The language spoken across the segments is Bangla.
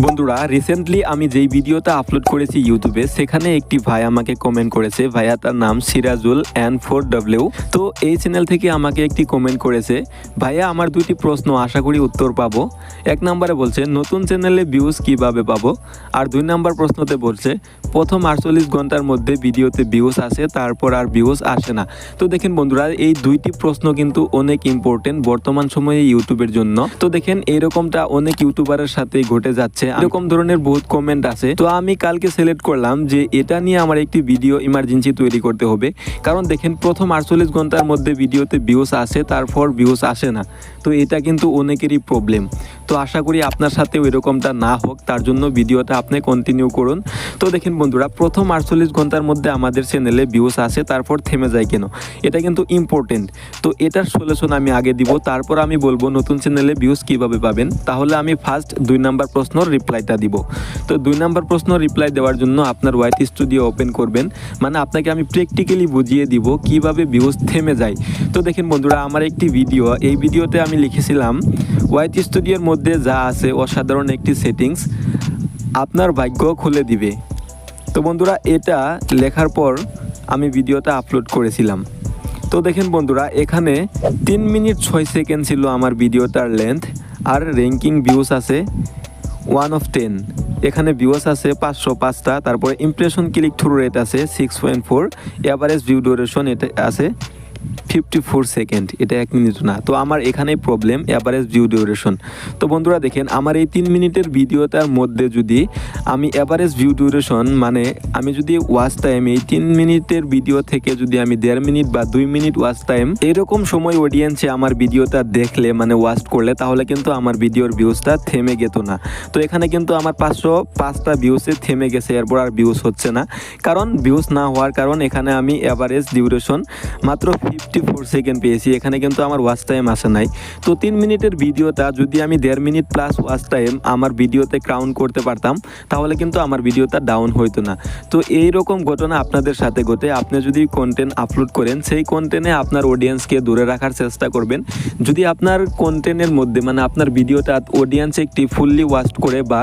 বন্ধুরা রিসেন্টলি আমি যেই ভিডিওটা আপলোড করেছি ইউটিউবে সেখানে একটি ভাই আমাকে কমেন্ট করেছে। ভাইয়া তার নাম সিরাজুল N4W। তো এই চ্যানেল থেকে আমাকে একটি কমেন্ট করেছে, ভাইয়া আমার দুটি প্রশ্ন, আশা করি উত্তর পাবো। এক নম্বরে বলছে নতুন চ্যানেলে ভিউজ কিভাবে পাবো, আর 2 নম্বর প্রশ্নতে বলছে প্রথম 48 ঘন্টার মধ্যে ভিডিওতে ভিউজ আসে তারপর আর ভিউজ আসে না। তো দেখেন বন্ধুরা, এই দুইটি প্রশ্ন কিন্তু অনেক ইম্পর্টেন্ট বর্তমান সময়ে ইউটিউবের জন্য। তো দেখেন এরকমটা অনেক ইউটিউবারের সাথে ঘটে যাচ্ছে, এরকম ধরনের বহুত কমেন্ট আছে। তো আমি কালকে সিলেক্ট করলাম যে এটা নিয়ে আমার একটি ভিডিও ইমার্জেন্সি তৈরি করতে হবে। কারণ দেখেন প্রথম 48 ঘন্টার মধ্যে ভিডিওতে ভিউজ আসে তারপর ভিউজ আসে না। তো এটা কিন্তু অনেকেরই প্রবলেম। তো আশা করি আপনার সাথেও এরকমটা না হোক, তার জন্য ভিডিওটা আপনি কন্টিনিউ করুন। তো দেখেন বন্ধুরা, প্রথম 48 ঘন্টার মধ্যে আমাদের চ্যানেলে ভিউজ আসে তারপর থেমে যায় কেন, এটা কিন্তু ইম্পর্টেন্ট। তো এটার সলিউশন আমি আগে দিব, তারপর আমি বলবো নতুন চ্যানেলে ভিউজ কিভাবে পাবেন। তাহলে আমি ফার্স্ট 2 নম্বর প্রশ্নের রিপ্লাইটা দিব। তো 2 নম্বর প্রশ্ন রিপ্লাই দেওয়ার জন্য আপনার ওয়াইটি স্টুডিও ওপেন করবেন, মানে আপনাকে আমি প্র্যাকটিক্যালি বুঝিয়ে দিব কিভাবে ভিউজ থেমে যায়। তো দেখেন বন্ধুরা, আমার একটি ভিডিও, এই ভিডিওতে আমি লিখেছিলাম ওয়াইটি স্টুডিওর মধ্যে যা আছে অসাধারণ একটি সেটিংস আপনার ভাগ্য খুলে দিবে। তো বন্ধুরা, এটা লেখার পর আমি ভিডিওটা আপলোড করেছিলাম। তো দেখেন বন্ধুরা, এখানে 3 মিনিট 6 সেকেন্ড ছিল আমার ভিডিওটার লেন্থ, আর র্যাঙ্কিং ভিউজ আছে 1 of 10। এখানে ভিউজ আছে 505টা, তারপরে ইমপ্রেশন ক্লিক থ্রু রেট আছে 6.4, এভারেজ ভিউ ডিউরেশন এটা আছে 54 সেকেন্ড, এটা 1 মিনিট না। তো আমার এখানেই প্রবলেম, এভারেজ ভিউ ডিউরেশন। তো বন্ধুরা দেখেন, আমার এই 3 মিনিটের ভিডিওটার মধ্যে যদি আমি এভারেজ ভিউ ডিউরেশন, মানে আমি যদি ওয়াচ টাইম এই 3 মিনিটের ভিডিও থেকে যদি আমি 1.5 মিনিট বা 2 মিনিট ওয়াচ টাইম এরকম সময় অডিয়েন্সে আমার ভিডিওটা দেখলে, মানে ওয়াচ করলে, তাহলে কিন্তু আমার ভিডিওর ভিউজটা থেমে যেত না। তো এখানে কিন্তু আমার 505টা ভিউসে থেমে গেছে, এরপর আর ভিউজ হচ্ছে না। কারণ ভিউজ না হওয়ার কারণ এখানে আমি এভারেজ ডিউরেশন মাত্র 54 সেকেন্ড পেয়েছি, এখানে কিন্তু আমার ওয়াচ টাইম আসে নাই। তো 3 মিনিটের ভিডিওটা যদি আমি 1.5 মিনিট প্লাস ওয়াচ টাইম আমার ভিডিওতে কাউন্ট করতে পারতাম, তাহলে কিন্তু আমার ভিডিওটা ডাউন হইতো না। তো এইরকম ঘটনা আপনাদের সাথে ঘটে। আপনি যদি কন্টেন্ট আপলোড করেন, সেই কন্টেন্টে আপনার অডিয়েন্সকে দূরে রাখার চেষ্টা করবেন। যদি আপনার কন্টেন্টের মধ্যে, মানে আপনার ভিডিওটা অডিয়েন্স একটি ফুললি ওয়াচ করে বা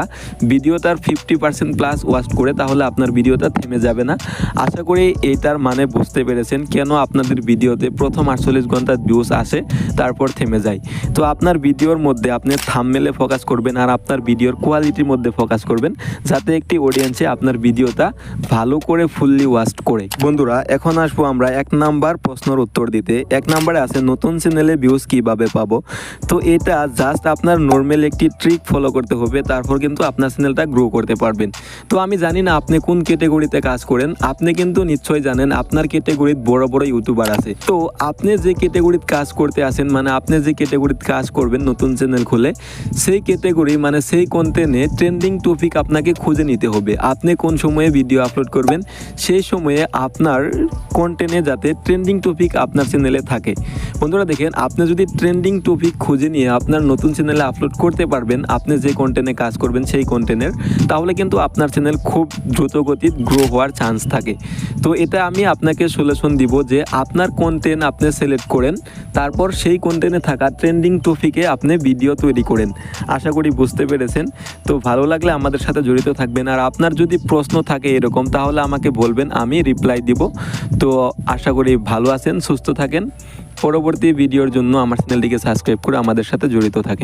ভিডিওটার 50% প্লাস ওয়াচ করে, তাহলে আপনার ভিডিওটা থেমে যাবে না। আশা করি এইটার মানে বুঝতে পেরেছেন কেন আপনাদের ভিডিওতে প্রথম 48 ঘন্টা ভিউজ আসে তারপর থেমে যায়। তো আপনার ভিডিওর মধ্যে আপনি থাম্বনেলে ফোকাস করবেন, আর আপনার ভিডিওর কোয়ালিটির মধ্যে ফোকাস করবেন, যাতে একটি অডিয়েন্সে আপনার ভিডিওটা ভালো করে ফুললি ওয়াচ করে। বন্ধুরা, এখন আসবো আমরা 1 নাম্বার প্রশ্নের উত্তর দিতে। 1 নাম্বারে আছে নতুন চ্যানেলে ভিউজ কিভাবে পাবো। তো এটা জাস্ট আপনার নর্মাল একটি ট্রিক ফলো করতে হবে, তারপর কিন্তু আপনার চ্যানেলটা গ্রো করতে পারবেন। তো আমি জানি না আপনি কোন ক্যাটাগরিতে কাজ করেন, আপনি কিন্তু নিশ্চয়ই জানেন আপনার ক্যাটাগরিতে বড় বড় ইউটিউবার আছে। তো আপনি যে ক্যাটাগরিতে কাজ করতে আসেন, মানে আপনি যে ক্যাটাগরিতে কাজ করবেন নতুন চ্যানেল খুলে, সেই ক্যাটাগরি মানে সেই কন্টেন্টে ট্রেন্ডিং টপিক আপনাকে খুঁজে নিতে হবে। আপনি কোন সময়ে ভিডিও আপলোড করবেন, সেই সময়ে আপনার কন্টেন্টে যাতে ট্রেন্ডিং টপিক আপনার চ্যানেলে থাকে। বন্ধুরা দেখেন, আপনি যদি ট্রেন্ডিং টপিক খুঁজে নিয়ে আপনার নতুন চ্যানেলে আপলোড করতে পারবেন, আপনি যে কন্টেন্টে কাজ করবেন সেই কন্টেন্টের, তাহলে কিন্তু আপনার চ্যানেল খুব দ্রুত গতিতে গ্রো হওয়ার চান্স থাকে। তো এটা আমি আপনাকে সলিউশন দিব যে আপনার কন্টেন্ট আপনি সিলেক্ট করেন, তারপর সেই কন্টেন্টে থাকা ট্রেন্ডিং টপিকে আপনি ভিডিও তৈরি করেন। আশা করি বুঝতে পেরেছেন। তো ভালো লাগলে আমাদের সাথে জড়িত থাকবেন, আর আপনার যদি প্রশ্ন থাকে এরকম, তাহলে আমাকে বলবেন, আমি রিপ্লাই দিব। তো আশা করি ভালো আছেন, সুস্থ থাকেন। পরবর্তী ভিডিওর জন্য আমার চ্যানেলটিকে সাবস্ক্রাইব করে আমাদের সাথে জড়িত থাকেন।